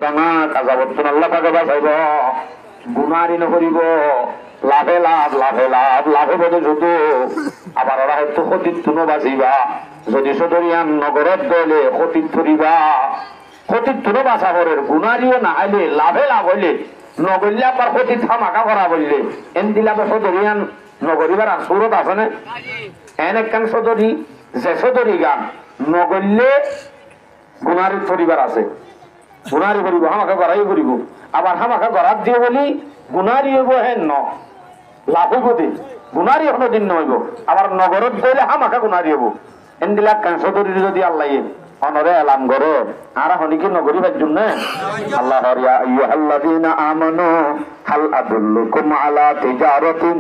ডাঙা কাজাবর্তন আল্লাহ পাকে বাঁচাইব, গুনারি নকরিব, লাভে লাভ লাভে লাভ লাভে বোধে শুধু। আবার ওরা হয়তো সতীর্থ বাঁচিবা, যদি সদরিয়ান নগরত গেলে সতীর্থ দিবা, সতীর্থ বাঁচা করে গুনারিও না হাইলে লাভে লাভ হইলে নগরলে আবার সতীর্থ মাকা করা বললে এন দিলাবে সদরিয়ান নগরিবার সুরত আছে না? এন একখান সদরি যে সদরি গান নগরলে গুনারি থরিবার আছে, গুনারি করিব হামাকে গড়াই করিব, আবার হামাকে গড়াত দিয়ে বলি গুনারি হইব হেন ন লাভ হইব দে, গুনারি এখনো দিন নহইব, আবার নগরত গেলে হামাকে গুনারি হইব। এন দিলা কাঁচরি যদি আল্লাহ অনরে এলাম করে আর হনিকে নগরী বাজুম না আল্লাহ আইয়ুহাল্লাযীনা আমানু হাল আদুল্লুকুম আলা তিজারাতিন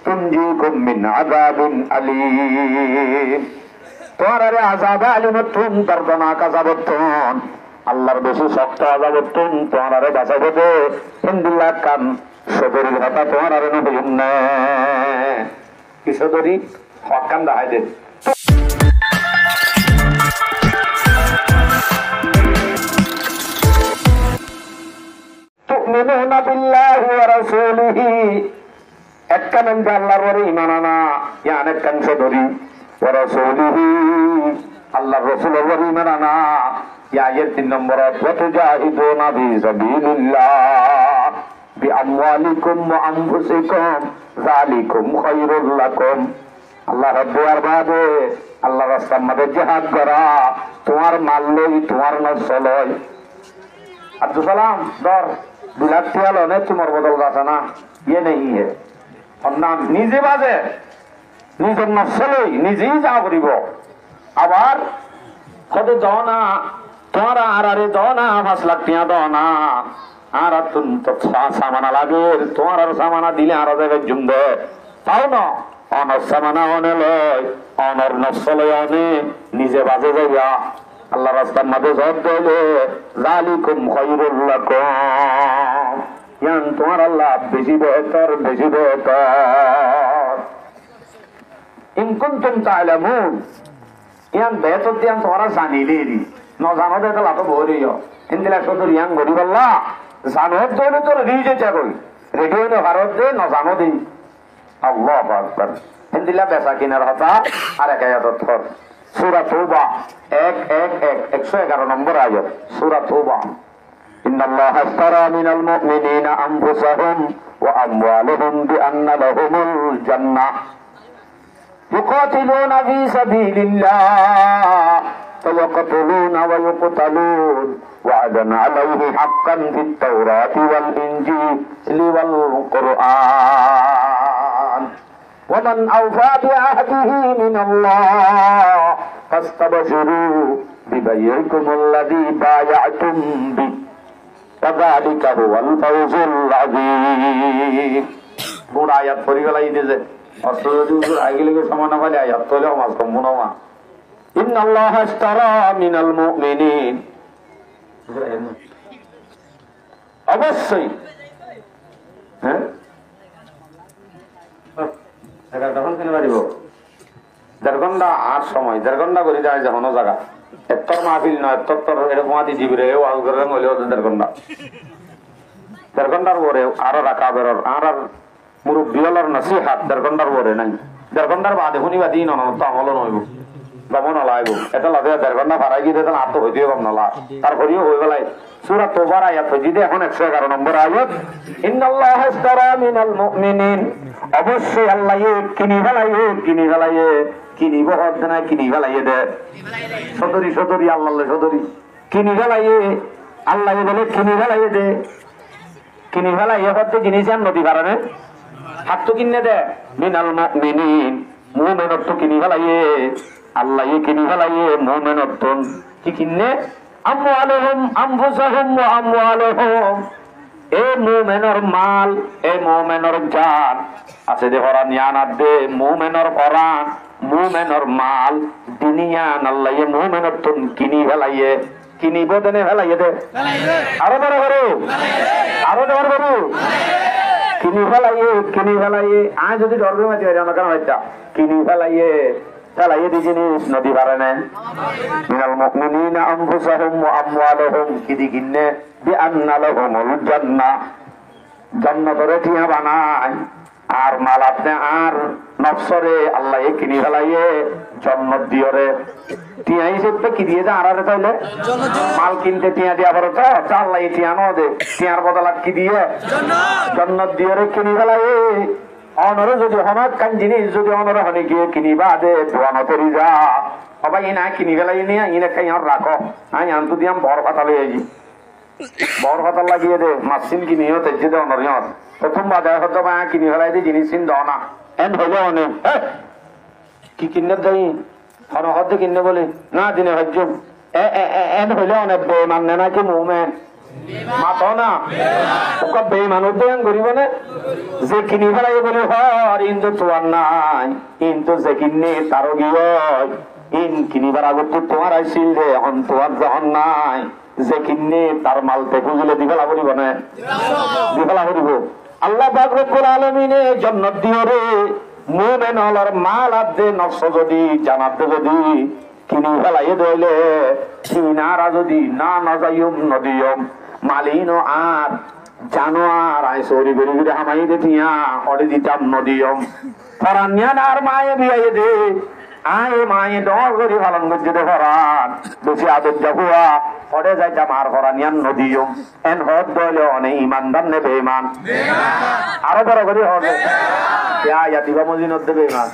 তুনজিকুম মিন আযাবিন আলীম। তোমার আযাবে আলিমতুন দর্দনাক আযাবতুন, আল্লাহর বেশি শক্ত আযাবতুন তোমার বাঁচাবে দে। হিন্দুল্লাহ কান সদরির কথা তোমার আর নহইম না, কি সদরি হক কান দেখাই দে। তুমিনুনা বিল্লাহি ওয়া রাসূলিহি, একখান আল্লাহর ওপরে ঈমান আনা, ইয়ান একখান সদরি ওয়া রাসূলিহি, আল্লাহর রাসূলের ওপরে ঈমান আনা। ইয়া আয়াত 3 নম্বর, ওয়া তুজাহিদুনা ফি সাবিলিল্লাহ বিআমওয়ালিকুম ওয়া আনফুসিকুম যালিকুম খায়রুল লাকুম। আল্লাহ রাব্বুল বাদে আল্লাহ রাস্তার মধ্যে জিহাদ করা, তোমার মাল লই তোমার নফস লই। আব্দুল সালাম দর বিলাত তিয়াল অনেক তোমার বদল আছে না, ইয়ে নেই হে নাম নিজে বাজে নিজের নফস লই নিজেই যা করিব। আবার কত দাও না তোমার আরে দাও না 5 লাখ টাকা দাও না, আর সামানা লাগে তোমার আর সামানা দিলে আরো জায়গায় জুম দে তাও না, অনর সামানা অনে লয় অনর নফস লয় অনে নিজে বাজে যাইয়া আল্লাহ রাস্তার মাঝে জব দিলে যালিকুম খায়রুল লাকুম, ইয়ান তোমার আল্লাহ বেশি বেহতর বেশি বেহতর। ইন কুনতুম তা'লামুন, ইয়ান বেহতর দিয়ান তোমরা জানিলেরি ন জানো দে তো লাতো বহরিও ইনদিলা সদর ইয়ান গরিব আল্লাহ জানো দে তো রিজে চাকল রেডিও নে ভারত দে ন জানো দে। আল্লাহু আকবার। ইনদিলা বেচা কিনার কথা আর এক আয়াত ধর সূরা তাওবা 111 নম্বর আয়াত সূরা তাওবা। ইন্নাল্লাহা আশতারা মিনাল মুমিনিনা আনফুসাহুম ওয়া আমওয়ালাহুম বিআন্না লাহুমুল জান্নাহ ইউকাতিলুনা ফি সাবিলিল্লাহ ফায়াকতুলুনা ওয়া ইউকতালুন ওয়া'দান আলাইহি হাক্কান ফিত তাওরাতি ওয়াল ইনজিলি ওয়াল কুরআন ومن أوفى بعهده من الله فاستبشروا ببيعكم الذي بايعتم به وذلك هو الفوز العظيم। পুরা আয়াত পড়ি গলাই দিছে অস্ত্র যদি হুজুর আগে লেগে সমান হলে আয়াত তোলে মাস কম না। ইন্নাল্লাহা আশতারা মিনাল মুমিনিন, অবশ্যই হ্যাঁ তখন কিনে পারিব 1.5 ঘন্টা আর সময় 1.5 ঘন্টা করে যায় যখন জায়গা এত্তর মাহফিল নয় এত্তর এরকম আদি জীবরে ওয়াজ করে হলেও 1.5 ঘন্টা 1.5 ঘন্টার পরে আরো রাখা বেরোর আর মুরব্বিওয়ালার নসিহাত 1.5 ঘন্টার পরে নাই 1.5 ঘন্টার বাদে শুনিবা দিন অনন্ত আমলও নইব বামন লাইব এটা লাগে 1.5 ঘন্টা ভাড়াই গিয়ে দেখেন আত্ম হইতেও কম নলা তারপরেও হয়ে গেলাই সূরা তাওবার আয়াত হইতে এখন 111 নম্বর আয়াত ইন্নাল্লাহা আশতারা মিনাল মুমিনিন, অবশ্যই আল্লাহ কিনি ফেলাইয়ে কিনিব হদ না কিনি ফেলাইয়ে দে সদরি সদরি আল্লাহ সদরি কিনি ফেলাইয়ে আল্লাহ বলে কিনি ফেলাইয়ে দে কিনি ফেলাইয়ে হদ জিনিস আর নদী পারে হাত তো কিনে দে মিনাল মুমিনিন মুমিনত তো কিনি ফেলাইয়ে আল্লাহ কিনি ফেলাইয়ে মুমিনত কি কিনে আমওয়ালুহুম আনফুসাহুম ওয়া আমওয়ালুহুম, এ মুমিনের মাল এ মুমিনের জান আছে দে হরান ইয়ানাত দে মুমিনের কোরআন মুমিনের মাল দুনিয়ান আল্লাহ এ মুমিনের তুন কিনি ফেলাইয়ে কিনিব দেনে ফেলাইয়ে দে আরো বড় করো আরো বড় করো কিনি ফেলাইয়ে আজ যদি ধরবে মাঝে কেন হইতা কিনি ফেলাইয়ে তাহলে এই জিনিস নদী পারে না মিনাল মুমিনিনা আনফুসাহুম ওয়া আমওয়ালুহুম কিদিকিন্নে বিআন্না লাহুমুল জান্নাহ জান্নাতরে টিয়া বানায় আর মাল আপনি আর নফসরে আল্লাহ কিনি ফেলাইয়ে জান্নাত দিয়রে টিয়া হিসেবে কি দিয়ে দেয় আরারে তাইলে মাল কিনতে টিয়া দিয়া বড় তো আল্লাহ টিয়া নো দে টিয়ার বদলাত কি দিয়ে জান্নাত দিয়রে কিনি ফেলাইয়ে অনরে যদি হনক কান জিনিস যদি অনরে হনে গিয়ে কিনিবা দে দোয়ানো করি যা সবাই ইনা কিনি ফেলাই নিয়ে ইনে খাই আর রাখো আমি আনতু দিয়াম বড় কথা লই আইজি বড় কথা লাগিয়ে দে মাসিন কিনিও তেজে দে অনরিয়ত প্রথম বাজার হতো বা কিনি ফেলাই দিয়ে জিনিস কিন দাও না এন হইলে অনেক কি কিনে দেই হন হতে কিনে বলে না দিনে হজ্জ এন হইলে অনেক বেমান না নাকি মুমেন মাতো না ওকে বেমান উদ্যয়ন করিব না যে কিনি ফেলাই বলে হর ইন্তু তোমার নাই ইন্তু যে কিনে তারও গিয়ে ইন কিনিবার আগত তোমার আইছিল যে অন্তর যখন নাই যে কিনে তার মালতে খুঁজলে দিবেলা করিব না দিবেলা করিব আল্লাহ পাক রব্বুল আলামিনে জান্নাত দিওরে মুমিন হলার মাল আদে নফস যদি জানাত যদি কিনি ফেলাইয়ে দইলে কিনারা যদি না নজায়ুম নদিয়ম মালিনো আর জানোয়ার আই সরি গরি গরি হামাই দেখিয়া অডে দিতাম নদিয়ম ফরানিয়ান আর মায়ে বিয়ে দে আয় মায়ে ডর করি পালন করছে দে ফরান বেশি আদর যাবুয়া পড়ে যাইতাম আর ফরানিয়ান নদিয়ম এন হদ দইলে অনেক ইমানদার নে বেঈমান আরো বড় করি হবে দিবা মজিনত দেবে ইমান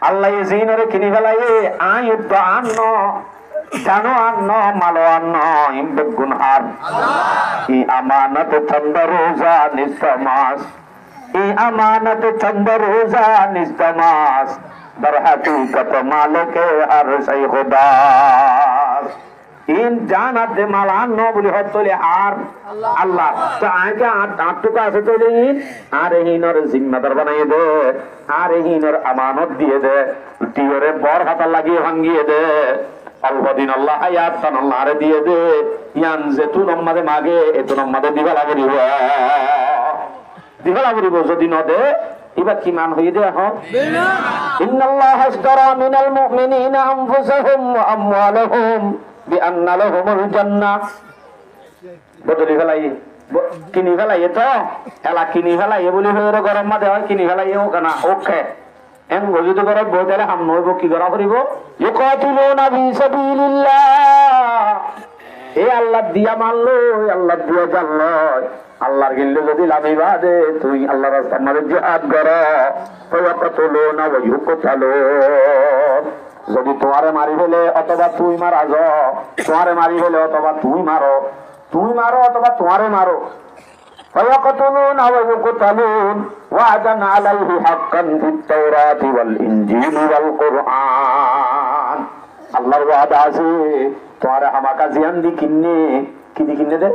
আল্লাহ জিনরে কিনি ফেলাইয়ে আয় আন্ন জানো আন্ন মালো আন্ন ইমবেগুন হার ই আমানত চন্দ রোজা নিস্তমাস ই আমানত চন্দ রোজা নিস্তমাস দর হাকিকত মালিকে আর সেই খুদা ইন জানাতে মাল আন্ন বলি হতলে আর আল্লাহ তো আগে আটটুকু আছে চলে ইন আর হিনর জিম্মাদার বানাইয়ে দে আর হিনর আমানত দিয়ে দে টিওরে বর হাতা লাগিয়ে ভাঙ্গিয়ে দে অল্পদিন আল্লাহ হায়াত তান আল্লাহ আরে দিয়ে দে ইয়ান যেতু নম্মাদে মাগে এতু নম্মাদে দিবেলা করিব দিবেলা করিব যদি ন দে এবার কি মান হয়ে দেয়া হোক ইন্নাল্লাহ হাসদারা মিনাল মুমিনিনা আনফুসাহুম ওয়া আমওয়ালাহুম বিআন্না লাহুমুল জান্নাহ বদলি ফেলাই কিনি ফেলাই তো এলা কিনি ফেলাই বলি হয়ে গরম মাঝে হয় কিনি ফেলাই ও কেনা ওকে এন যদি করে বই তাহলে হাম নইব কি করা করিব ইউকাতিলুনা ফি সাবিলিল্লাহ এই আল্লাহ দিয়া মানলো আল্লাহ দিয়া জানলো আল্লাহর গিল্লে যদি লামিবা দে তুই আল্লাহর রাস্তার মাঝে জিহাদ কর ফায়াকাতুলুনা ওয়া ইউকাতালুন যদি তোমারে মারি ফেলে অথবা তুই মারা য তোমারে মারি ফেলে অথবা তুই মারো অথবা তোমারে মারো ফায়াকাতুলুন ওয়া ইউকাতালুন ওয়াদান আলাইহি হাক্কান ফিত তাওরাতি ওয়াল ইনজিল ওয়াল কুরআন আল্লাহর ওয়াদা আছে তোমারে হামাকা জিয়ান দি কিন্নে কি দি কিন্নে দে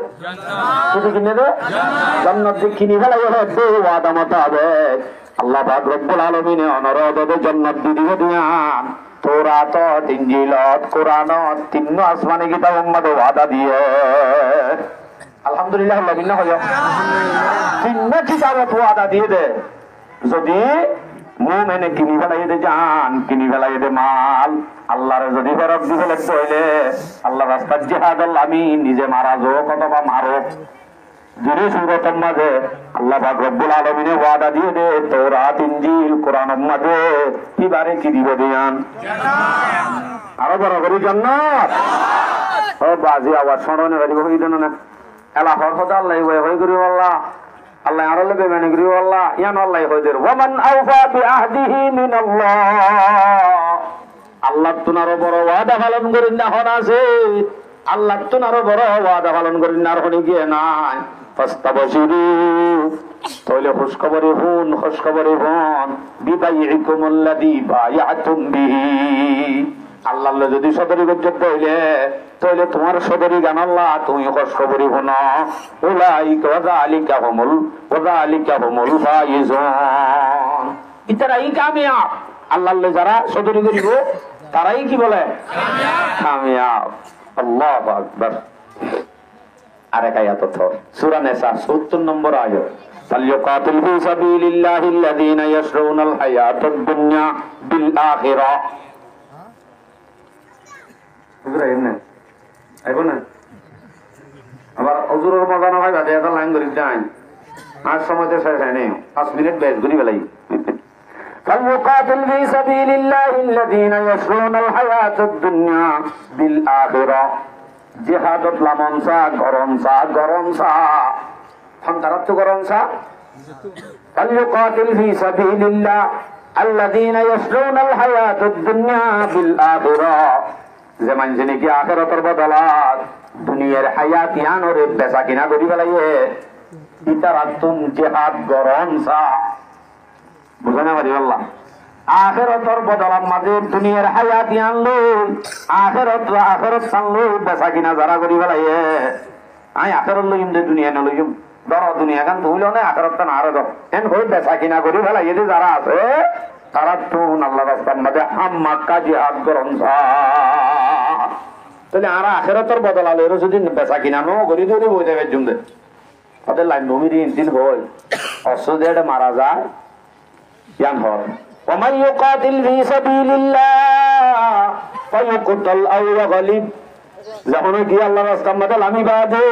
জান্নাত দি কিনি ফেলাই হবে ওয়াদা মোতাবেক আল্লাহ পাক রব্বুল আলামিন অনরদে জান্নাত দি দিবে দিয়ান তৌরাত ইনজিল কুরআন তিন আসমানি কিতাব উম্মতে ওয়াদা দিয়ে আলহামদুলিল্লাহ লামিনা হয় তিন কিতাবে ওয়াদা দিয়ে দে যদি মুমিনে কিনি ফেলাই দে জান কিনি ফেলাই দে মাল আল্লাহর যদি ফরক দি ফেলে কইলে আল্লাহ রাস্তায় জিহাদ আমি নিজে মারা যো কতবা মারো দিনে সূরাতের মাঝে আল্লাহ পাক রব্বুল আলামিন ওয়াদা দিয়ে দে তাওরাত ইনজিল কোরআনের মাঝে কিবারে কি দিব দিয়ান জান্নাত আরো বড় করে জান্নাত ও বাজি আওয়াজ শোনে বাড়ি হই দেন না এলা হর খোদা আল্লাহ হই করি আল্লাহ আল্লাহ আর লবে মানে করি আল্লাহ ইয়ান আল্লাহ হই দের ওয়ামান আওফা বিআহদিহি মিনাল্লাহ আল্লাহ তুনারো বড় ওয়াদা পালন করেন না হন আছে আল্লাহ তুনারো বড় ওয়াদা পালন করেন না আর হনি গিয়ে নাই ফাস্তাবশিরু তাহলে খুশখবরি হন বিবাইকুমুল্লাযী বায়াতুম বিহি আল্লাহ যদি সদরি গজ্জত হইলে তাহলে তোমার সদরি গান আল্লাহ তুমি খুশখবরি হন উলাইকা ওয়াযালিকা হুমুল ফাইজুন ইতারাই কামিয়াব আল্লাহ যারা সদরি করিব তারাই কি বলে কামিয়াব আল্লাহু আকবার আরেক আয়াত সূরা নিসা ৭০ নম্বর আয়াত ফালইউকাতিল ফি সাবিলিল্লাহি আল্লাযীনা ইয়াশরুনাল হায়াতাদ দুনিয়া বিল আখিরা বুঝরা এমনে আইবো না আবার হুজুরের মজা না হয় বাদে একটা লাইন করি যাই আজ সময়তে শেষ হয় নাই 5 মিনিট বেশ ঘুরি বেলাই فليقاتل في سبيل الله الذين يشرون الحياة الدنيا بالآخرة জিহাদত লামনসা গরমসা ফন্তারাত গরমসা فليقاتل في سبيل الله الذين يشرون الحياة الدنيا بالآخرة যেমন যিনি কি আখিরাতের বদলাত দুনিয়ার হায়াত ইয়ানরে বেচা কিনা করি ফেলাইয়ে ইতারাতুম জিহাদ গরমসা বুঝানা পারি আল্লাহ আখিরাতের বদলাত মাঝে দুনিয়ার হায়াত ইয়ানলো আখিরাত সানলো বেচা কিনা যারা করি ফেলাইয়ে আই আখিরাত লইম দে দুনিয়া না লইম ধর দুনিয়া গান তুইলো না আখিরাত না আরে এন হই বেচা কিনা করি ফেলাইয়ে যে যারা আছে তারা তো আল্লাহর রাস্তার মধ্যে হাম্মাক্কা জিহাদ গরমসা তাহলে আর আখিরাতের বদলালে এর যদি বেচা কিনা নো করি ধরে বই দেবে জুমদে ওদের লাইন নমিরি ইনদিন হয় অসুদেড মারা যায় ইয়ান হয় ওমান ইউকাতিল ফি সাবিলিল্লাহ ফায়ুকতাল আও ইয়াগলিব যখন কি আল্লাহর রাস্তার মধ্যে লামি বাদে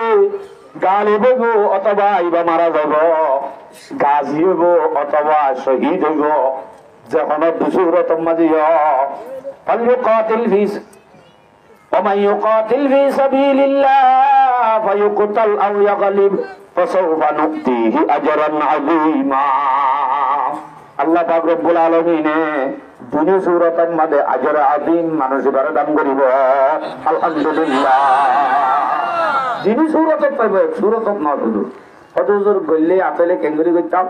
গালিব হইব অথবা ইবা মারা যাব গাজী হইব অথবা শহীদ হইব যখন দুসুরত মাজিয়া ফায়ুকাতিল ফি ومن يقاتل في سبيل الله فيقتل أو يغلب فسوف نؤتيه أجرا عظيما আল্লাহ পাক রব্বুল আলামিন দুনি সূরাতের মধ্যে আজর আযীম মানুষের দান করিব আলহামদুলিল্লাহ যিনি সূরাতে পাইবে সূরাত না শুধু হযুর গল্লে আপেলে কেঙ্গুরি গইতাম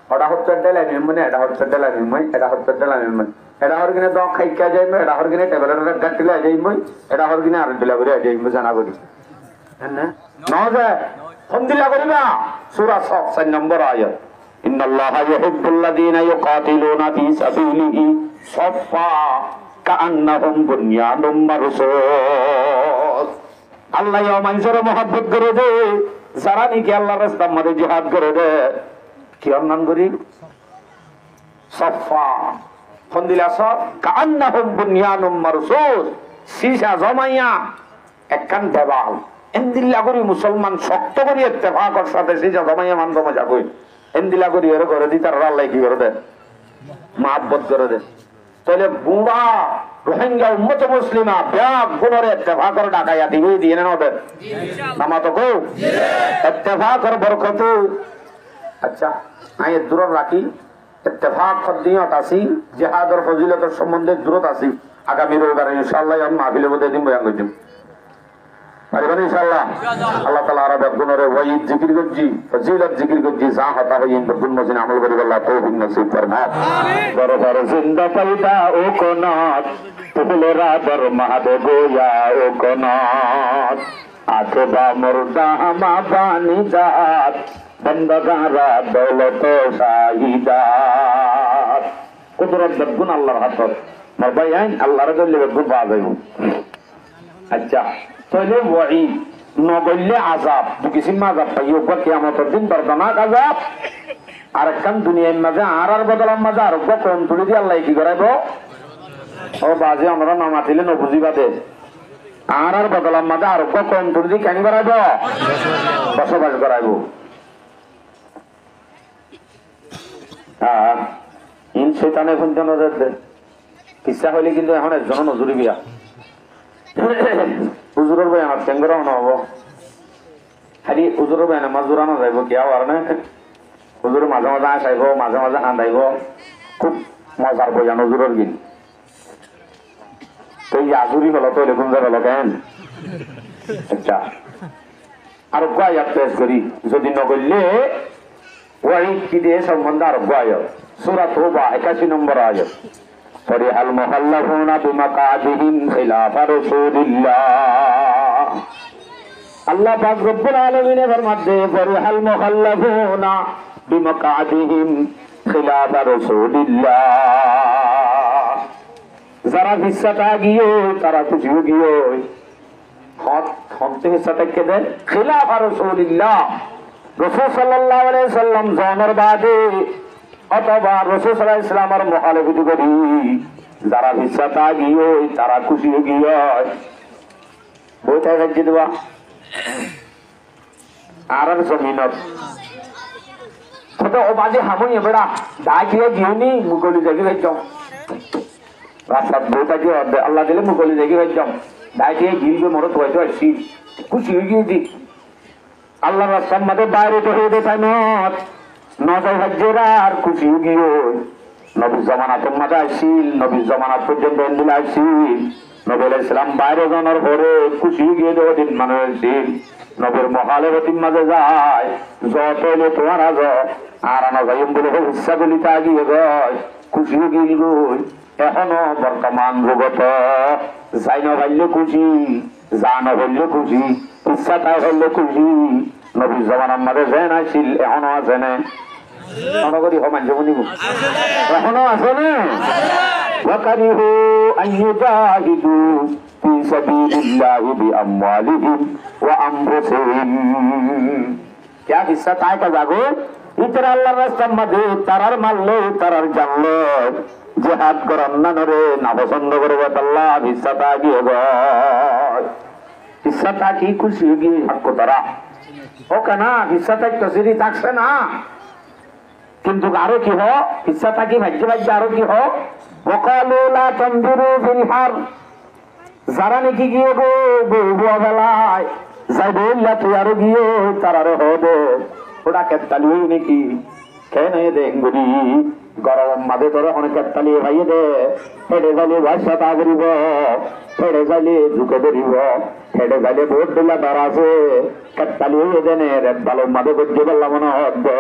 ওটা হচ্ছে ডেলা নিমনে এটা হচ্ছে ডেলা নিমই এটা হচ্ছে ডেলা নিমই এটা হরগিনে দ খাইকা যাইমে এটা হরগিনে টেবলের গাটলে যাইমই এটা হরগিনে আর দিলা করে যাইমে জানা করি না নজে ফন্দিলা করিবা সূরা 6 নম্বর আয়াত ইন্নাল্লাহা ইউহিব্বুল্লাযীনা ইউকাতিলুনা ফি সাবিলিহি সাফফা কাআন্নাহুম বুনয়ানুম মারসুস আল্লাহ ইয়া মানুষের মহব্বত করে দে যারা নাকি আল্লাহর রাস্তার মধ্যে জিহাদ করে দে কি নাম করি সাফফা ফন্দিলা সব কাআন্নাহুম বুনয়ানুম মারসুস সিসা জমাইয়া একখান দেওয়াল এন্দিল্লা করি মুসলমান শক্ত করি ইত্তেফাকর সাথে সিসা জমাইয়া মান জমা কই এন্দিলা করি এর করে দি তার আল্লাহ কি করে দে মহব্বত করে দে তাহলে বুড়া রোহিঙ্গা উম্মত মুসলিমা ব্যাগ গুণরে ইত্তেফাকর ডাকাইয়া দিবে দিয়ে না ওদের নামা তো কো ইত্তেফাকর বরকত আচ্ছা আমি দূর রাখি ইত্তেফাক ফদিয়ত আসি জিহাদের ফজিলতের সম্বন্ধে দূরত আসি আগামী রবিবার ইনশাআল্লাহ আমি মাহফিলে বলে দিন বয়ান করে দিম পারবেন ইনশাআল্লাহ আল্লাহ তাআলা আর বেগুনরে ওয়াইদ জিকির করজি ফজিলত জিকির করজি যা হতা হইন বেগুন মজিন আমল করি আল্লাহ তৌফিক নসিব ফরমা দরবার জিন্দা পাইদা ও কোনাত তুলে রাদর মাহাদে গোয়া ও কোনাত আছে বা মুর্দা হামা বানি জাত বন্দগারা দৌলত শাহিদাত কুদরত বেগুন আল্লাহর হাতত মারবাই আইন আল্লাহর গলে বেগুন বাজাইব আচ্ছা তাহলে ওয়াইদ নগল্লে আযাব দুকিসিম আযাব পাইও বা কিয়ামতের দিন দর্দনাক আযাব আর কান দুনিয়ার মাঝে আর বদলার মাঝে আর কম তুলি দিয়ে আল্লাহ কি করাইব ও বাজে আমরা নামা দিলে নবুঝিবা দে আর বদলার মাঝে আর কম তুলি দিয়ে কেন করাইব বসবাস করাইব হ্যাঁ ইন শয়তানে কোনটা নজর দে ইচ্ছা হইলে কিন্তু এখন একজন নজরি বিয়া হুজুরের বই আমার চেঙ্গরাও না হবো খালি হুজুরের বই আমার জোরানো যাইব কি আর না হুজুর মাঝে মাঝে আসাইব মাঝে মাঝে হাঁদাইব খুব মজার বই হুজুরের গিন তো এই আজুরি হলো তো এরকম যে হলো কেন আচ্ছা আর আয়াত পেশ করি যদি নগরলে ওয়াইদ কি দিয়ে সম্বন্ধে আর আয়াত সূরা তাওবা 81 নম্বর আয়াত فرح المخلفون بمقعدهم خلاف رسول الله আল্লাহ পাক রব্বুল আলামিন ফরমাতে فرح المخلفون بمقعدهم خلاف رسول الله যারা বিশ্বটা গিয়ে তারা খুশি গিয়ে হিসা থেকে দেয় খিলাফা রাসূলিল্লাহ রাসূল সাল্লাল্লাহু আলাইহি সাল্লাম জন্মের বাদে অথবা রাসূল সাল্লাল্লাহু আলাইহি সাল্লামের মুখালিফতি করি যারা হিসা তা গিয়ে তারা খুশি হয়ে গিয়ে বইটা রাজ্যে দেওয়া আর জমিনত ছোট ও বাজে হামুই বেড়া দাঁড়িয়ে গিয়েনি মুগলি জাগি হয়ে যাও রাস্তার বইটা গিয়ে আল্লাহ দিলে মুগলি জাগি হয়ে যাও দাঁড়িয়ে গিলবে মরত হয়তো আসছি খুশি হয়ে গিয়েছি আল্লাহ রাস্তার মাঝে বাইরে তো হয়ে দেখায় নজর হজ্জেরা আর খুশি হয়ে গিয়ে নবীর জমানাতের মাঝে আসছিল নবীর জমানাত পর্যন্ত এন্দিলে আসছিল নবী আলাইহিস সালাম বাইরে জানার পরে খুশি হয়ে গিয়ে দেওয়া দিন মানুষ আসছিল নবীর মহালেবতির মাঝে যায় যত এলে তোমার আজ আর আনা যাইম বলে ইচ্ছা গলিতে আগিয়ে গয় খুশি গিল গই এখনো বর্তমান জগত যাই না ভাইলে খুশি যা না ভাইলে খুশি ইচ্ছা তাই হইলে খুশি নবীর জমানার মাঝে যেন আসছিল এখনো আছে না মনগরি সমান জমনি এখনো আছে না ওয়াকারিহু আন ইউজাহিদু ফি সাবিলিল্লাহি বিআমওয়ালিহিম ওয়া আনফুসিহিম क्या हिस्सा ताय का जागो इतर আল্লাহর রাস্তার মধ্যে তারার মারলো তারার জানলো জিহাদ করার না রে না পছন্দ করবে আল্লাহ হিস্সা তা গিয়ে গয় হিস্সা তা কি খুশি গিয়ে হক তারা ওকে না হিস্সা তা তসিরি থাকছে না কিন্তু আরো কি হ হিস্সা তা কি ভাগ্য ভাগ্য আরো কি হ ওয়াকালু লা তানজুরু ফিল হার যারা নাকি গিয়ে গো বহু বেলায় যাই বললা তুই আরো গিয়ে তারারে হবে ওটা কেতালি নাকি খেয়ে দেঙ্গুরি গরম মাঝে ধরে অনেক কেতালি ভাইয়ে দে হেডে যাইলে ভাষা তা করিব হেডে যাইলে ঝুঁকে ধরিব হেডে যাইলে ভোট দিলা দাঁড়াছে কেতালি হয়ে দেনে রেড ভালো মাঝে গজ্জে বললাম মনে হবে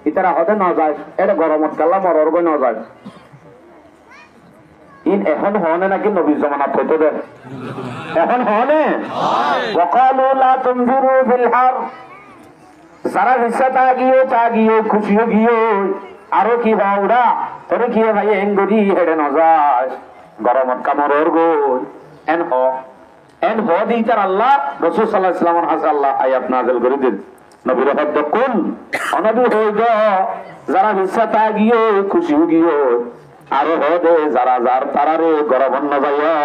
ইতারা হতে না যায় এটা গরমত গেলাম মরর গই না যায় ইন এখন হনে নাকি নবীর জামানাত হইতো দে এখন হনে ওয়াকালু লা তানজুরু ফিল হার যারা হিসা তা গিয়ে খুশি গিয়ে আরো কি বাউরা তোরে কি ভাই এঙ্গরি হেডে না যায় গরমত কামরর গই এন হ দি তার আল্লাহ রাসূল সাল্লাল্লাহু আলাইহি ওয়াসাল্লাম হাসা আল্লাহ আয়াত নাযিল করে দিন নবীর হদ্দ কোন অনবী হই গো যারা হিসা তা গিয়ে খুশি গিয়ে আরো হদে যারা যার তারারে গরম না যাইয়া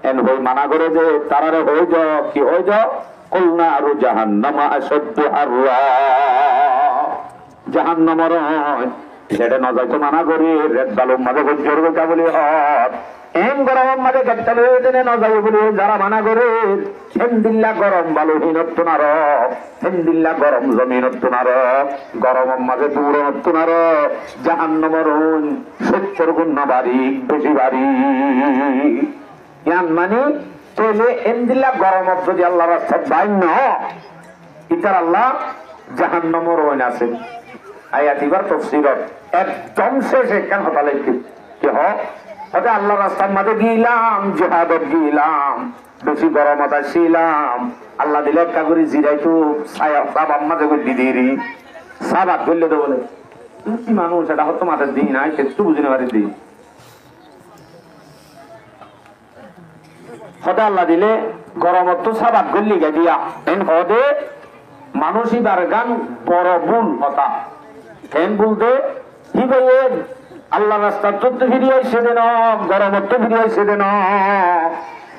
এন হই মানা করে যে তারারে হই যাও কি হই যাও কুলনা আর জাহান্নামা আশদ্দু হাররা জাহান্নামর সেটা না যাইতো মানা করি রেড বালুর মাঝে গজ্জর গজা বলি হত এন গরম মাঝে গজ্জালে দেনে না যাই বলি যারা মানা করে হেন্দিল্লা গরম বালুহীনত্ব নার হেন্দিল্লা গরম জমিনত্ব নার গরম মাঝে দূরত্ব নার জাহান্নামর 70 গুণ বাড়ি বেশি বাড়ি ইয়ান মানে তাহলে এন্দিল্লা গরম যদি আল্লাহ রাস্তা বাইন না ইতার আল্লাহ জাহান্নামর ওইন আছে আয়াত এবার তাফসীরত একদম শেষে কেন হতা লিখি কি হতে আল্লাহ রাস্তার মাঝে গিলাম জিহাদত গিলাম বেশি গরমত আসিলাম আল্লাহ দিলে একটা করে জিরাইতো সাবাব মাঝে করে দিদি সাবাত বললে তো বলে কি মানুষ এটা হতো মাথার দিই নাই একটু বুঝে নেবার দিই হতে আল্লাহ দিলে গরমত তো সাবাত গল্লি গে দিয়া এন হদে মানুষই বার গান বড় ভুল হতা কেন বলতে কি ভাইয়ে আল্লাহ রাস্তা চোদ্দ ফিরিয়ে আইসে দেন গরমত্ব ফিরিয়ে আইসে দেন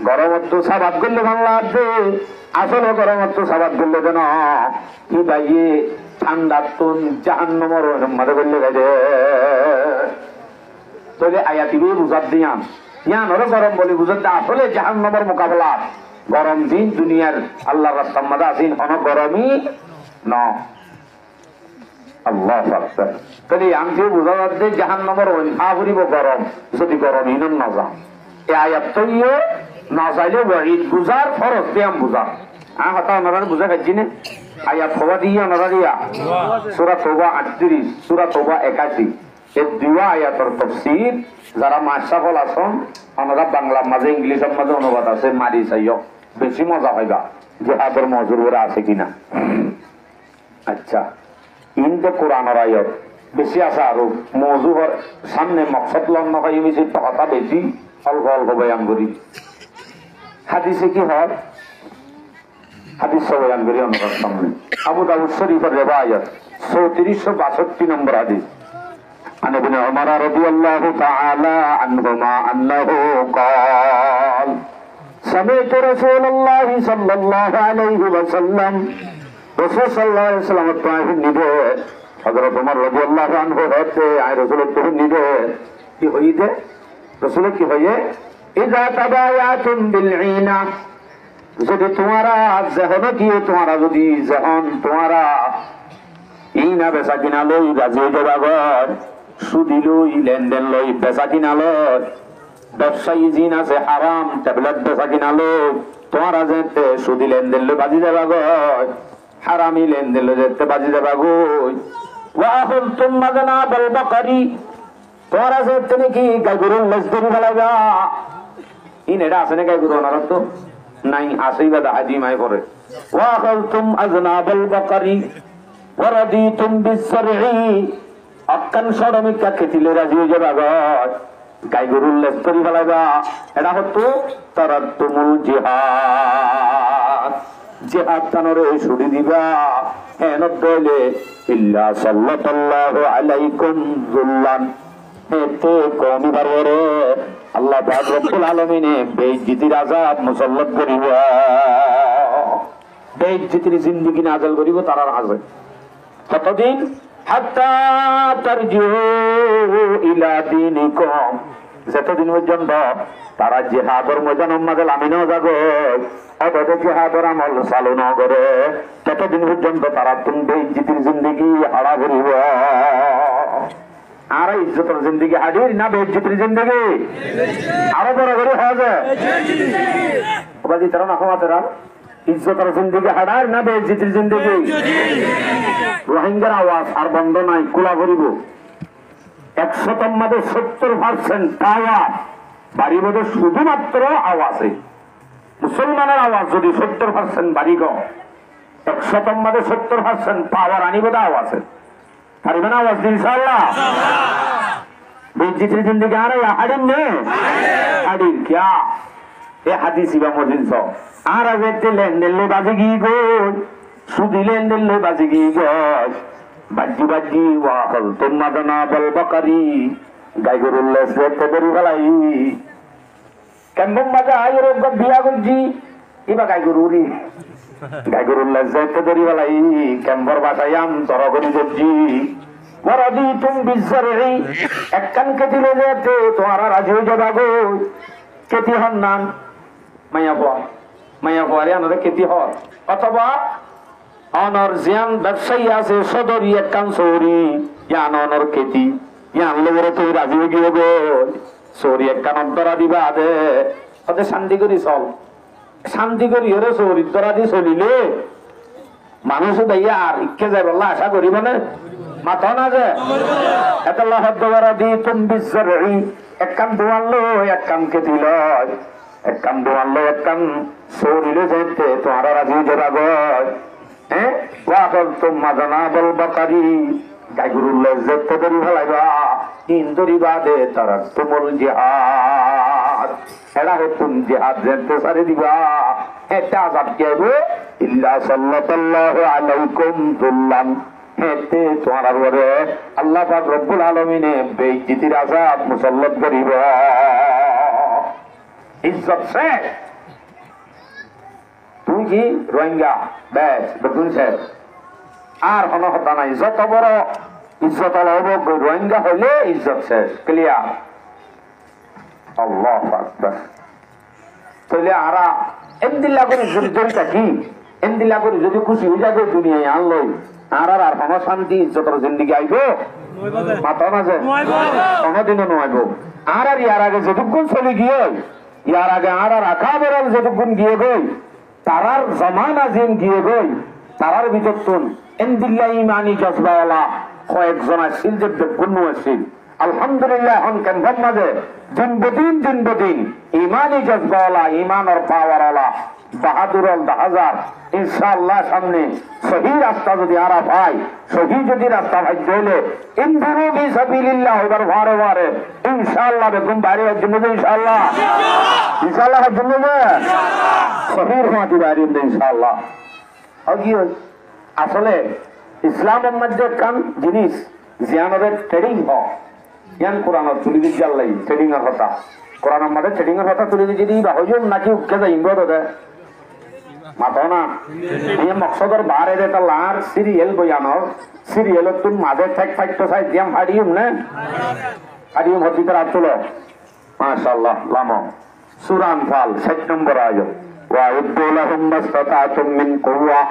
গরমত্ব সাবাত করলে ভালো লাগবে আসলে গরমত্ব সাবাত করলে দেন কি ভাইয়ে ঠান্ডা তুন জাহান্নামর মাঝে করলে গেছে তাহলে আয়াতিবে বুঝার দিয়াম ইয়ান হলো গরম বলি বুঝাতে আসলে জাহান্নামর মোকাবেলা গরম দিন দুনিয়ার আল্লাহ রাস্তার মাঝে আসিন অন গরমই ন আল্লাহ তাহলে আমি বুঝা যাচ্ছে জাহান্নামর আবরিব গরম যদি গরম ইনন না যা এই আয়াত তৈয়ে না চাইলে ওয়াহিদ বুঝার ফরজ ব্যায়াম বুঝার হতা ওনারা বুঝা খাচ্ছি না আয়াত হওয়া দিয়ে ওনারা দিয়া সূরা তওবা 38 সূরা তওবা 81 এই দুয়া আয়াতের তাফসীর যারা মাশরাফল আছেন ওনারা বাংলা মাঝে ইংলিশের মাঝে অনুবাদ আছে মারি চাইও বেশি মজা হইবা জিহাদের মজুর ওরা আছে কিনা আচ্ছা ইনতে কোরআনের আয়াত বেশি আছে আর মওজুর সামনে মকসদ লন নয় বেশি কথা বেশি অল্প অল্প বয়ান করি হাদিসে কি হয়? হাদিস বয়ান করি আমার সামনে। আবু দাউদ শরীফের রিওয়ায়াত 3462 নম্বর হাদিস। عن ابن عمر رضي الله تعالى عنهما أنه قال سمعت رسول الله صلى الله عليه وسلم رسول صلى الله عليه وسلم নিবে হযরত ওমর রাদিয়াল্লাহু আনহু হতে আয় রাসূলের তো নিবে কি হইছে? রাসূলের কি হইছে? ইযা তাবায়াতুম বিল ঈনা, যদি তোমারা যখন কি তোমারা যদি যখন তোমারা ঈনা বেচা কিনা লই রাজি হয়ে যাবার, সুদি লই লেনদেন লই বেচা কিনা লই, ব্যবসায়ী জিন আছে হারাম ট্যাবলেট বেচা কিনা লই তোমারা যেতে সুদি লেনদেন লই বাজি যাবা গয়, হারামি লেনদেন লই যেতে বাজি যাবা গই। ওয়া আখুলতুম মাযনাবাল বাকারি, তোমরা যেতে নাকি গাই গরুর লেজ ধরে ফেলাইবা। ইন এটা আছে না গাই গরু ওনার তো নাই, আসেই বা হাদিমাই পড়ে। ওয়া আখুলতুম আযনাবাল বাকারি ওয়া রাদিতুম বিসরঈ, অক্কান সরমিকা খেতিলে রাজি হয়ে যাবা গয়, গাই গরুর লেজ ধরে ফেলাইবা। এটা হতো তারাত্তুমুল জিহাদ, জিহাদ কানরে ছুটি দিবা। হেন দলে ইল্লা সাল্লাল্লাহু আলাইকুম যুল্লান, হেতে কওমি বারে আল্লাহ পাক রব্বুল আলামিনে বেইজ্জতির আযাব মুসাল্লাত করিব। বেইজ্জতির জিন্দেগি নাযিল করিব তারার আযাব। কতদিন? হাত্তা তারজিউ ইলা দীনিকুম, যতদিন পর্যন্ত তারা জিহাদের ময়দানের মাঝে লামিনও যাবে, অথচ জিহাদের আমল চালু না করে, ততদিন পর্যন্ত তারা তুমি বেইজ্জতির জিন্দেগি হারা করিব। আর ইজ্জতের জিন্দেগি হারির না বেইজ্জতির জিন্দেগি? আরো বড় করে হওয়া যায় বাজি তারা না ক্ষমাতেরা ইজ্জতের জিন্দেগি হারার না বেইজ্জতির জিন্দেগি? রোহিঙ্গার আওয়াজ আর বন্ধ নাই, খোলা করিব। 100 মধ্যে 70% আওয়াজ বাড়ি বোধ শুধুমাত্র আওয়াজে। মুসলমানের আওয়াজ যদি 70% বাড়ি গ, 100 মধ্যে 70% পাওয়ার আনিব আওয়াজে। পারবে না আওয়াজ? ইনশাআল্লাহ। বেইজ্জতির জিন্দেগি আর হারিম নে হারির কিয়া এ হাদিসি বা মজিনস আর আগে লেনদেন লে বাজে গি গো, সুদি লেনদেন লে বাজে গি গো, বাজি বাজি ওয়াহল তোমা জানা বল বাকারি, গাই গরুর লেজ ধরতে ধরি ফেলাই। কেমন মজা আই রোগ বিয়া করছি এবার গাই গরুরি, গাই গরুর লেজ ধরতে ধরি ফেলাই। কেম্বর বাসায়াম তর করি করছি ওরাদি তুমি বিশ্বরে একখান কেটি লে যেতে তোমারা রাজি হয়ে যাবা গো। কেটি হন নাম মাইয়া পোয়া, মাইয়া পোয়ারে আমাদের কেটি হন, অথবা অনর জিয়ান ব্যবসায়ী আছে সদরি একখান সৌরি ইয়ান অনর কেতি ইয়ান লোকের তুই রাজি হয়ে গিয়ে গো সৌরি একখান অন্তরা দিবা দে ওদের শান্তি করি চল, শান্তি করি ওরে সৌরির দরা দি চলিলে মানুষ দাইয়া আর ইকে যাই বললা আশা করি মানে মাথা না যে এত লাহদ্দরা দি তুমি বিশ্বরি একখান দোয়ান লো একখান কেতি লয়, একখান দোয়ান লো একখান সৌরিলে যেতে তোমারা রাজি হয়ে যাবা গো। গাই গরুর লেজ ধরতে ধরি ফেলাইবা, ইন ধরিবা দে তারা তুমুল জিহাদ, এরা হতুন জিহাদ যেতে সারি দিবা। এটা আযাব কি হবে? ইল্লা সাল্লাল্লাহু আলাইকুম যুল্লান, হেতে তোমার উপরে আল্লাহ পাক রব্বুল আলামিনে বেইজ্জতির আযাব মুসাল্লাত করিব। ইজ্জত শেষ। তুই কি রোহিঙ্গা ব্যাস বেগুন শেষ, আর কোনো কথা নাই। যত বড় ইজ্জত হব রোহিঙ্গা হইলে ইজ্জত শেষ, ক্লিয়ার। আল্লাহু আকবার। তাহলে আরা এমদিল্লা করে যদি ধরে থাকি, এমদিল্লা করে যদি খুশি হয়ে যাবে দুনিয়ায় আনলই, আর আর কোনো শান্তি ইজ্জতের জিন্দিগি আইব মাথা মাঝে কোনোদিনও নয়। আর আর ইয়ার আগে যতক্ষণ চলে গিয়ে ইয়ার আগে আর আর আঁকা বেড়াল যতক্ষণ গিয়ে গই তারার জমানা যেন গিয়ে গই তারার ভিতর এমদিল্লা ইমানি জজবাওয়ালা কয়েকজন আসছিল যে বেগুন আসছিল। আলহামদুলিল্লাহ এখন কেন্দ্র মাঝে দিন বদিন ইমানি জজবাওয়ালা ইমানের পাওয়ারওয়ালা বাহাদুরল হাজার ইনশাআল্লাহ সামনে সহি রাস্তা যদি আরা পাই, সহি যদি রাস্তা ভাগ্য হলে ইনফিরু ফি সাবিলিল্লাহ এবার ভারে ভারে ইনশাআল্লাহ বেগম বাইরে জন্য ইনশাআল্লাহ। ইনশাআল্লাহ হজুল শহীদ মাটি বাইরে ইনশাআল্লাহ কি আসলে ইসলামের মধ্যে কান জিনিস জিয়ানদের ট্রেডিং হয় ইয়ান কোরআনের তুলি দিচ্ছে আল্লাহ ট্রেডিং এর কথা কোরআনের মধ্যে ট্রেডিং এর কথা তুলি দিচ্ছে দিই বা হইম নাকি উঠকে যায় ইংরেজ ওদের মাতো না এই মকসদর বারে যেটা লার সিরিয়াল বয়ানোর সিরিয়াল তুম মাঝে ঠেক ফাইটো চাই দিয়াম হারিম না হারিম হতি তার তুলো মাশাআল্লাহ লামো সূরা আনফাল 7 নম্বর আয়াত ওয়া উদ্দুলাহুম মাসতাতাতুম মিন কুওয়া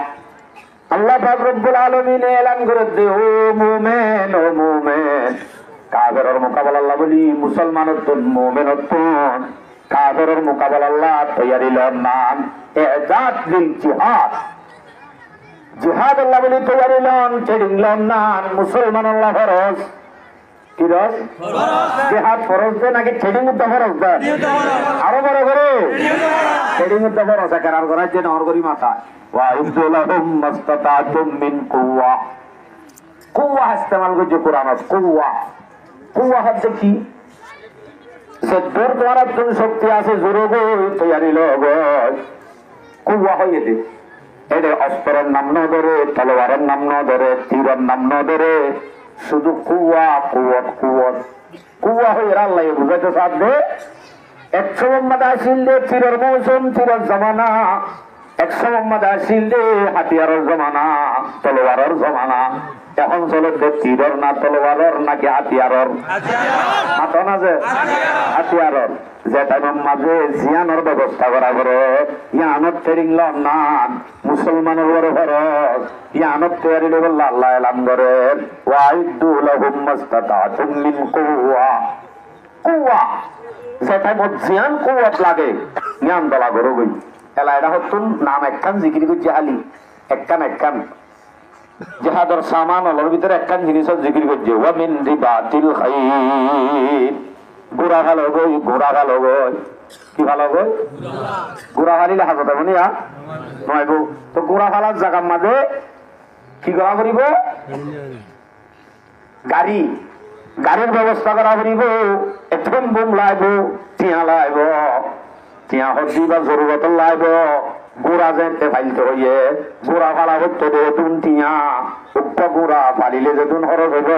আল্লাহ পাক রব্বুল আলামিন এলান করে দে ও মুমিন কাফেরের মোকাবেলা আল্লাহ বলি মুসলমানের তো মুমিনের তো কাফেরের মোকাবেলা আল্লাহ তৈয়ারি লন নাম ইজাদ বিল জিহাদ জিহাদ আল্লাহ বলি তৈয়ারি লন ট্রেনিং লন নাম মুসলমান আল্লাহ ফরজ কি রস জিহাদ ফরজ দে নাকি ট্রেনিং উদ্দা ফরজ দে আরো বড় করে ট্রেনিং উদ্দা ফরজ কারার করার জন্য অরগরি মাথা وَأَعِدُّ لَهُم مَّا اسْتَطَعْتُم مِّن قُوَّةٍ কুওয়া ইস্তেমাল করছে কোরআনত কুওয়া হচ্ছে কি যে দূর তোমার একজন শক্তি আছে জোরে গো তৈয়ারি লগ কুওয়া হয়ে দে এদের অস্ত্রের নাম ন ধরে তলোয়ারের নাম ন ধরে তীরের নাম ন ধরে শুধু কুওয়া হয়ে আল্লাহ বুঝাইতে সাথে 100 মোহাম্মদ আসিল দে তীরের মৌসুম তীরের জমানা 100 মোহাম্মদ আসিল দে হাতিয়ারের জমানা তলোয়ারের জমানা এখন চলে তীরের না তলোয়ারের নাকি হাতিয়ারের মাথা না যে হাতিয়ারের যে টাইমের মাঝে জিয়ানোর ব্যবস্থা করা করে ইয়ানত ট্রেনিং লন না মুসলমানের বড় ফরজ ইয়ানত তৈরি বলল আল্লাহ এলান করে ওয়াইদু লাহুম মাসতাতাতুম মিন কুওয়া যে টাইমত জিয়ান কুওয়াত লাগে জ্ঞান দলা গরো গই এলা এটা হতুন নাম একখান জিকির করছে আলী একখান জিহাদের সামান অলর ভিতরে একখান জিনিসের জিকির করছে ওয়া মিন রিবাতিল খাইর গোড়া ভালো গই কি ভালো গই গোড়া হারিলে হাজত হবে না নয় গো তো গোড়া ফালার জায়গার মাঝে কি করা করিব গাড়ির ব্যবস্থা করা করিব এখন বোম লাইব টিয়া লাইব টিয়া হদ্দি বা জরুরত লাইব গোড়া যেতে ফাইলতে হইয়ে গোড়া ফালা হতো দেতুন টিয়া উক্ত গোড়া ফালিলে যেতুন খরচ হইব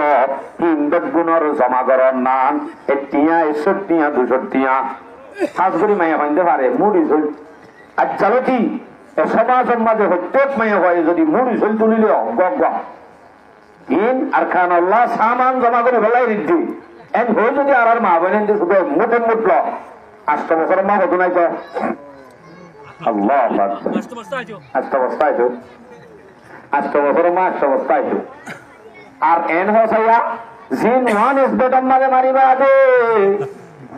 3 গুণর জমা করার নাম 1 টিয়া 1 টিয়া 200 টিয়া সাজ করি মাইয়া পাইতে পারে মুড়ি চল আজ জানো কি সমাজের মাঝে প্রত্যেক মাইয়া হয় যদি মুড়ি চল তুলিলে গগা ইন আর খান আল্লাহ সামান জমা করে ফেলাই রিদ্ধি এন হয়ে যদি আর মা বোনেন শুধু মুঠে মুঠল 8 বছর মা হতো নাই তো আল্লাহ আর এন হসাইয়া জিন ওয়ান ইস বেটার মাঝে মারিবা দে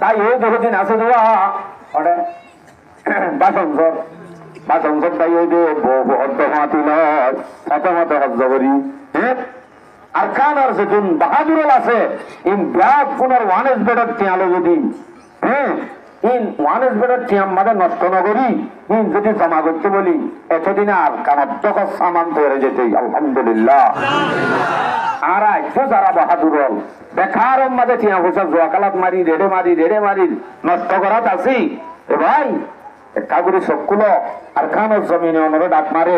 তাই ওই বহুদিন আছে দেওয়া ওটা বাসন তাই ওই দে হদ্দ মাতি নয় মতো হজ্জ করি হ্যাঁ আর খান আর সেদিন বাহাদুর আছে ইন ব্যাগ পুনর ওয়ান ইস বেটার টিয়ালো যদি হ্যাঁ ইন ওয়ান ইস বেটার টিয়াম মাঝে নষ্ট নগরী ইন যদি জমা করতে বলি এতদিন আর কানত সামান তৈরি যেতে আলহামদুলিল্লাহ আর আইসো যারা বাহাদুর দেখার মাঝে টিয়া বসে জোয়া কালাত মারি রেড়ে মারি নষ্ট করাত আছি এ ভাই কাগুরি সবগুলো আর খানোর জমিনে অনরে ডাক মারে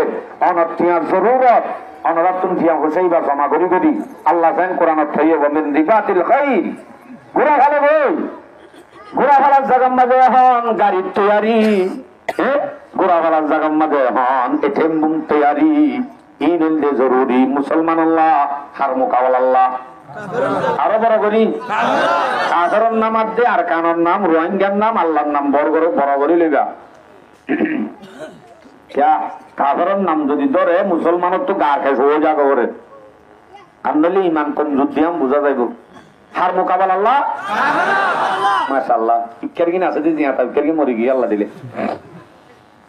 অনর টিয়ার জরুরত অনরাত তুমি টিয়া বসেই বা জমা করি আল্লাহ জান কোরআনত থাইয়ে বলেন রিবাতিল খাইর ঘোড়া ভালো বই ঘোড়া ভাড়ার জাগার মাঝে এখন গাড়ির তৈয়ারি ঘোড়া ভাড়ার জাগার মাঝে এখন এথেম বুম তৈয়ারি ইনন্দে জরুরি মুসলমান আল্লাহ হার মোকাবল আল্লাহ আরো বড় করি সাধারণ নাম আদে আর কানোর নাম রোহিঙ্গার নাম আল্লাহর নাম বড় করি লেগা সাধারণ নাম যদি ধরে মুসলমানের তো গা খেস হয়ে যাবে ওরে আনলে ইমান কম যুদ্ধিয়াম বোঝা যাইব হার মোকাবল আল্লাহ মাশাআল্লাহ ইক্কার কিনা আছে দিদি আতা ইক্কার কি মরি গিয়ে আল্লাহ দিলে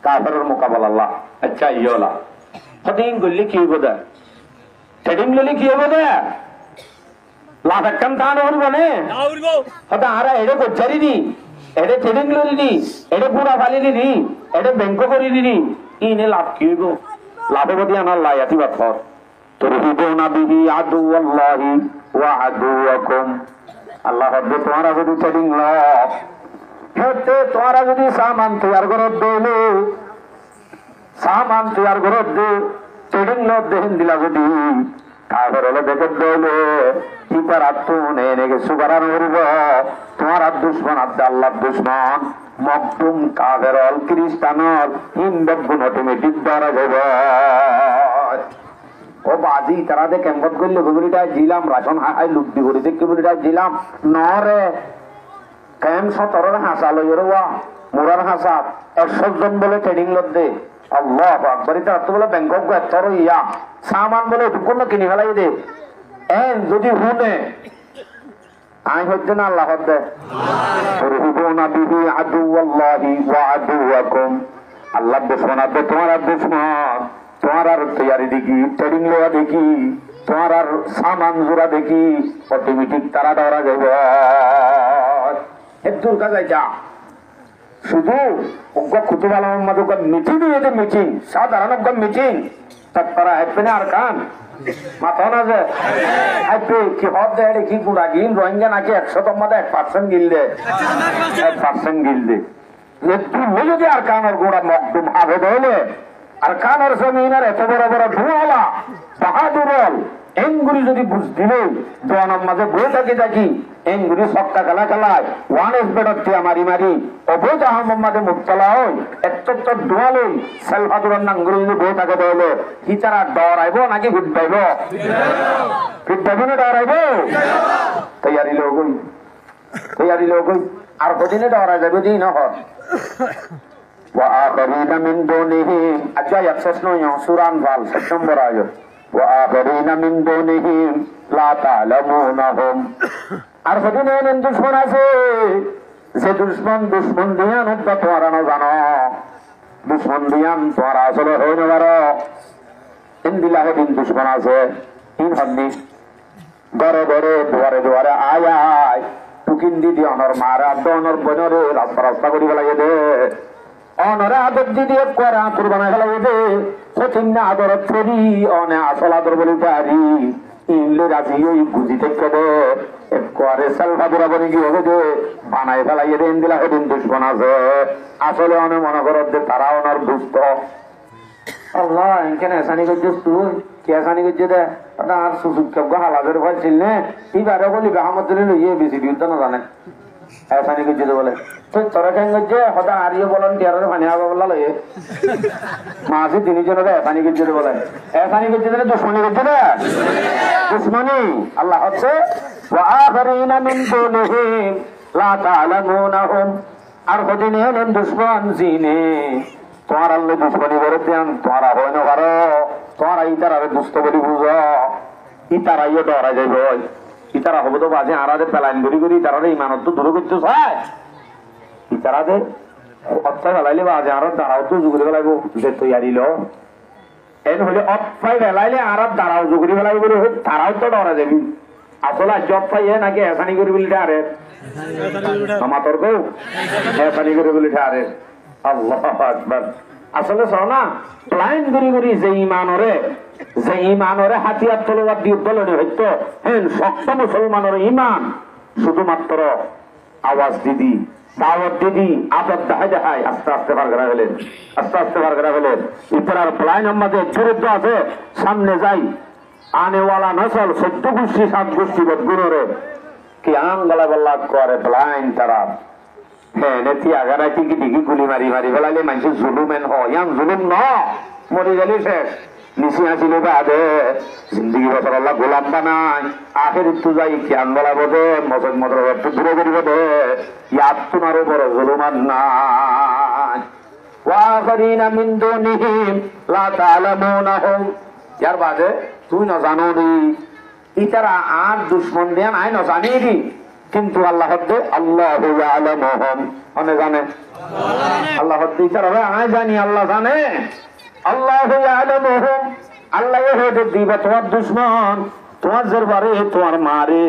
কাফেরের মোকাবল আল্লাহ আচ্ছা ইয়োলা হদিন গলি কি হবে দা ট্রেডিং ললি কি হবে দা লাভ একখান দান হইব না হইব হদা আরা এড়ে গোচারি নি এড়ে ট্রেডিং ললি নি এড়ে পুরা ফালি নি এড়ে ব্যাংক করি নি ইনে লাভ কি হইব লাভ বদি আনা আল্লাহ ইয়াতি বাতর তুরহিবুনা বিহি আদুওয়াল্লাহি ওয়া আদুওয়াকুম আল্লাহ হদ্দে তোমারা যদি ট্রেডিং লও হতে তোরা যদি সামান তৈয়ার করত দইলে সামান তৈয়ার করত দে ট্রেডিং লোড দেহেন দিলা যদি কাগর হলে দেখে দইলে ইতার আত্মন এনেকে সুগারান করব তোমার আর দুশ্মন আব্দ আল্লাহ দুশ্মন মকদুম কাগেরল খ্রিস্টানল হিন্দুন অটোমেটিক দ্বারা যাব ও বাজি তারা যে ক্যাম্পত করলে গুগলিটা দিলাম রাশন হাই লুব্দি করে দেখে বলিটা দিলাম নরে কেম 17 হাসা লই রওয়া মুরার হাসা 100 জন বলে ট্রেডিং লোড দে আল্লাহু আকবার এটা তো বলে ব্যাংকক এতর ইয়া সামান বলে কোন কিনে ফেলাই দে এন যদি হুনে আই হচ্ছে না আল্লাহ হচ্ছে রুহুনা বিহি আদুওয়াল্লাহি ওয়া আদুওয়াকুম আল্লাহ দুশমন আবে তোমার দুশমন তোমার আর তৈয়ারি দেখি ট্রেডিং লোয়া দেখি তোমার আর সামান জোড়া দেখি অটোমেটিক তারা ধরা যাবে দূর কাজাই যা শুধু কুতুব আলম মিটিং এদের মিটিং সাধারণ মিটিং তারা হাইপে না আর কান মাথা না যে হাইপে কি হব দেয় কি গুড়া গিল রোহিঙ্গা নাকি 100 মধ্যে 1% গিল দে 1% গিল দে তুমি যদি আর কানের গোড়া মকদুম হবে ধরলে আর কানের জমিনের এত বড় বড় ধুয়ালা বাহাদুরল এনগুলি যদি বুঝ দিলে জোয়ানের মাঝে বই থাকি এনগুলি সবটা খেলা খেলায় ওয়ান এস বেডর মারি মারি অবৈধ আহমদে মুক্তলা হয় এত দোয়ালই সেলফাদুরের নাঙ্গুলি যদি বই থাকে তাহলে কি তারা ডরাইব নাকি ভিট পাইব ভিট পাইব না ডরাইব তৈয়ারি লোক আর কদিনে ডরা যাবে দিন হর وآخرين من دونهم أجاية تسنو سوران فال سبتمبر آيو وآخرين من دونهم لا تعلمونهم আরফদিন এন দুশ্মন আছে যে দুশ্মন দিয়ান উদ্যা তোমারা না জানো দুশ্মন দিয়ান তোমারা আসলে হই না পারো ইন বিলাহে দিন দুশ্মন আছে ইন হন্নি ঘরে ঘরে দুয়ারে দুয়ারে আয় আয় টুকিন দিদি অনর মারা অনর বনরে রাস্তা করি ফেলাই দে অনরে আদর দিদি করে আতুর বানাই ফেলাই দে কঠিন না আদর ফেরি অনে আসল আদর বলি পারি ইনলে রাজি ওই গুজি থেকে দে একবারে সালফাদুরা বনে গিয়ে হবে দে বানাই ফেলাই দে ইন্দিলা হেদিন দুশ্মন আছে আসলে অনে মনে করত দে তারা অনর দুষ্ট আল্লাহ এখানে এসানি করছিস তুই কি এসানি করছে দে আর সুযোগ হালাদের ভয় ছিল নে এবারে বলি আহমদ লইয়ে বেশি দিন তো না জানে এসানি করছে বলে তুই তোরা কেন করছে হঠাৎ আরিও বলেন টিয়ারের পানি হবে বললা লইয়ে মাসি তিনজন এসানি করছে বলে এসানি করছে দুশ্মনী করছে রে দুশ্মনী আল্লাহ হচ্ছে ওয়াআখারিনা মিন দুনিহিম লা তা'লামুনাহুম আর কদিন এলেন দুশ্মন জিনে তোমার আল্লাহ দুশ্মনী করে দেন তোমারা হয় না পারো তোমার ইতারারে দুষ্ট বলি বুঝো ইতারাইও ডরা যাইব ইতারা হবো তো বাজে আরাদে পেলাইন করি করি ইতারারে ইমানত তো দূরে করতে চায় ইতারাদের অর্থাৎ ফেলাইলে বাজে আরো দাঁড়াও তো জুগুরি ফেলাইব যে তৈয়ারিল এন হলে অফাই ফেলাইলে আর দাঁড়াও জুগুরি ফেলাই বলে তারাও তো ডরা যাবি আসলে জব পাই নাকি এসানি করি বলি আরে মাতর গো এসানি করি বলি আরে আল্লাহ আকবার আসলে শোনো না প্লাইন ঘুরি ঘুরি যে ইমানরে হাতিয়ার তলোয়ার দিয়ে উদ্দোলনে হইতো হ্যাঁ শক্ত মুসলমানের ইমান শুধুমাত্র আওয়াজ দিদি দাওয়াত দিদি আদর দেখায় দেখায় আস্তে আস্তে পার করা হলেন ইতার প্লাইন আমাদের চরিত্র আছে সামনে যাই আনেওয়ালা নসল 14 গোষ্ঠী 7 গোষ্ঠী বদগুণরে কি আঙ্গলা বল্লা করে প্লাইন তারা হ্যাঁ নেতি আগারা টিকি টিকি গুলি মারি মারি ফেলাইলে মানুষ জুলুমেন হয় জুলুম ন মরি গেলি শেষ নিচে আসিলে বাদে জিন্দগি বছর আল্লাহ গোলাম বানাই আখের একটু যাই জ্ঞান বলা বোধে মজক মদর একটু দূরে করিব দে ইয়াদ তোমারও বড় জুলুম আর নাই ওয়াখারিনা মিন দুনিহিম লা তা'লামুনাহুম ইয়ার বাদে তুই না জানো দি ইতারা আর দুশ্মন দেন আই না জানি দি কিন্তু আল্লাহ হদ্দে আল্লাহু ইয়ালামুহুম অনে জানে আল্লাহ হদ্দে ইতারা আই জানি আল্লাহ জানে আল্লাহু ইয়ালামুহুম আল্লাহ হদ্দে দিবা তোমার দুশ্মন তোমার জরবারে তোমার মারে